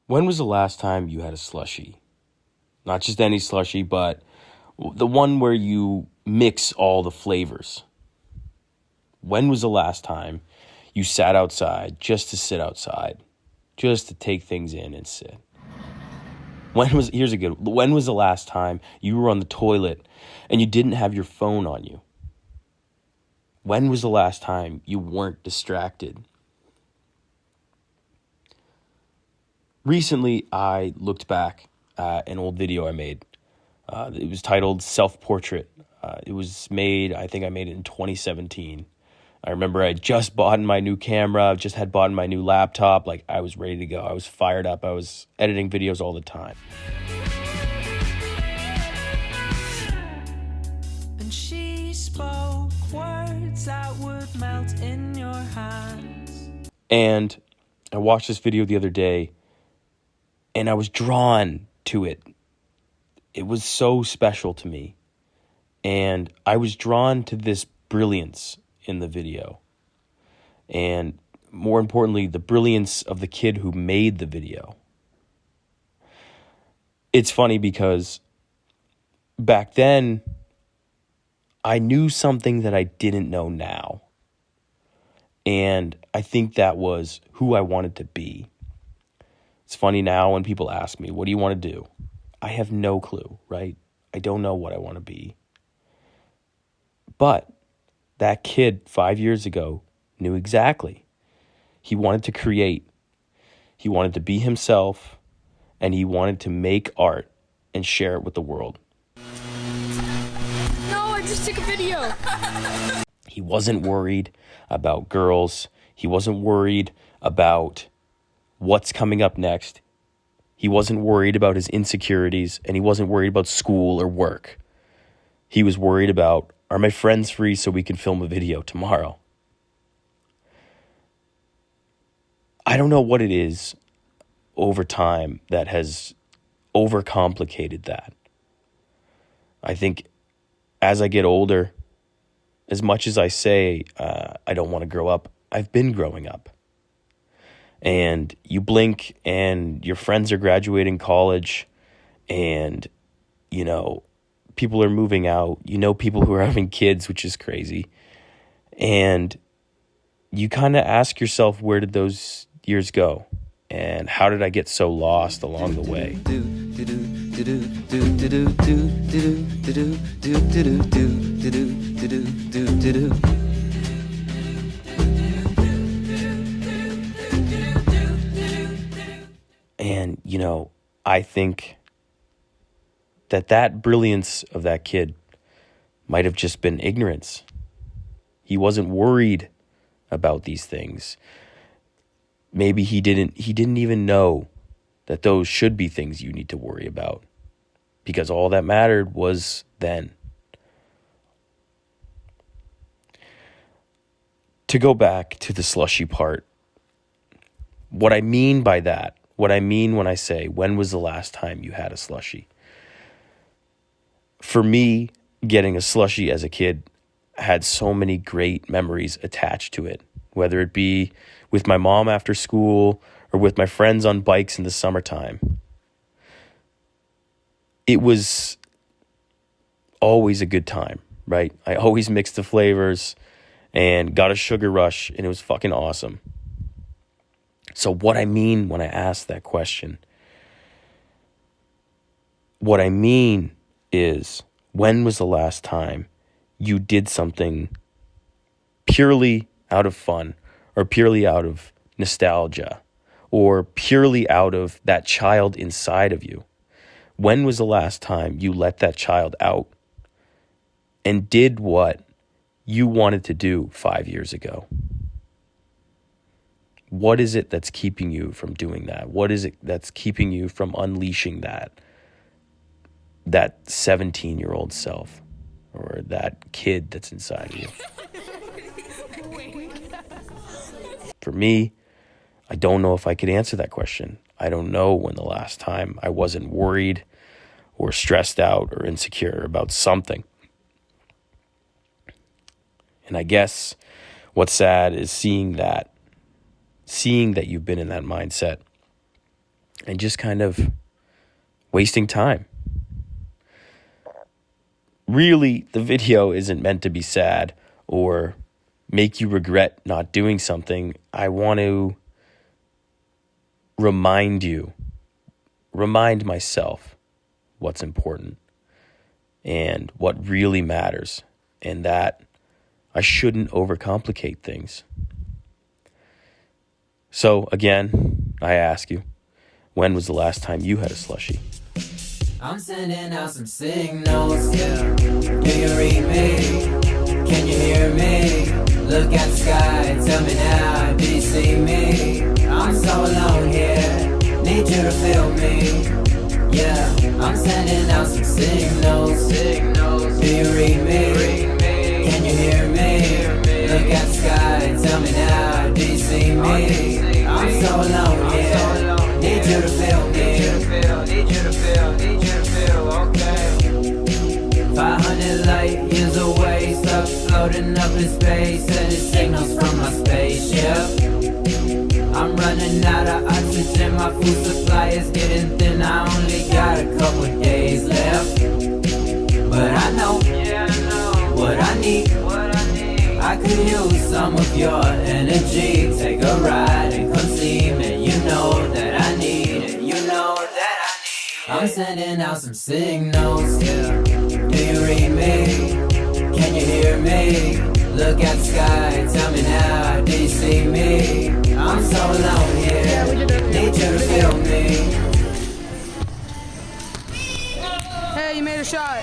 When was the last time you had a slushie? Not just any slushie, but the one where you mix all the flavors. When was the last time you sat outside just to sit outside, just to take things in and sit? When was the last time you were on the toilet and you didn't have your phone on you? When was the last time you weren't distracted? Recently, I looked back at an old video I made. It was titled Self-Portrait. It was made, I think I made it in 2017. I remember I just bought my new camera, just had bought my new laptop. Like, I was ready to go. I was fired up. I was editing videos all the time. And she spoke words that would melt in your hands. And I watched this video the other day, and I was drawn to it. It was so special to me. And I was drawn to this brilliance in the video. And more importantly, the brilliance of the kid who made the video. It's funny because back then, I knew something that I didn't know now. And I think that was who I wanted to be. It's funny now when people ask me, what do you want to do? I have no clue, right? I don't know what I want to be. But that kid 5 years ago knew exactly. He wanted to create. He wanted to be himself, and he wanted to make art and share it with the world. No, I just took a video. He wasn't worried about girls. He wasn't worried about what's coming up next. He wasn't worried about his insecurities, and he wasn't worried about school or work. He was worried about, are my friends free so we can film a video tomorrow? I don't know what it is over time that has overcomplicated that. I think as I get older, as much as I say I don't want to grow up, I've been growing up. And you blink and your friends are graduating college and, you know, people are moving out. You know, people who are having kids, which is crazy. And you kind of ask yourself, where did those years go? And how did I get so lost along the way? And, you know, I think that brilliance of that kid might have just been ignorance. He wasn't worried about these things. Maybe he didn't even know that those should be things you need to worry about, because all that mattered was then. To go back to the slushy part, what I mean by that, what I mean when I say, when was the last time you had a slushie? For me, getting a slushie as a kid had so many great memories attached to it, whether it be with my mom after school or with my friends on bikes in the summertime. It was always a good time, right? I always mixed the flavors and got a sugar rush, and it was fucking awesome. So what I mean when I ask that question, what I mean is, when was the last time you did something purely out of fun or purely out of nostalgia or purely out of that child inside of you? When was the last time you let that child out and did what you wanted to do 5 years ago? What is it that's keeping you from doing that? What is it that's keeping you from unleashing that 17-year-old self or that kid that's inside of you? For me, I don't know if I could answer that question. I don't know when the last time I wasn't worried or stressed out or insecure about something. And I guess what's sad is seeing that you've been in that mindset and just kind of wasting time. Really, the video isn't meant to be sad or make you regret not doing something. I want to remind myself what's important and what really matters, and that I shouldn't overcomplicate things. So again, I ask you, when was the last time you had a slushie? I'm sending out some signals, yeah. Do you read me? Can you hear me? Look at the sky, tell me now, do you see me? I'm so alone here, need you to feel me. Yeah, I'm sending out some signals. Do you read me? Can you hear me? Look at the sky, tell me now, do you see me? I'm so alone here, need you to feel me. Need you to feel, okay. 500 light years away, stuck floating up in space, sending signals from my spaceship. I'm running out of oxygen, my food supply is getting thin, I only got a couple days left. But I know what I need. I could use some of your energy. Take a ride and come see me. You know that I need it. You know that I need it. I'm sending out some signals, yeah. Do you read me? Can you hear me? Look at the sky, tell me now, do you see me? I'm so alone here, need you to feel me. Hey, you made a shot.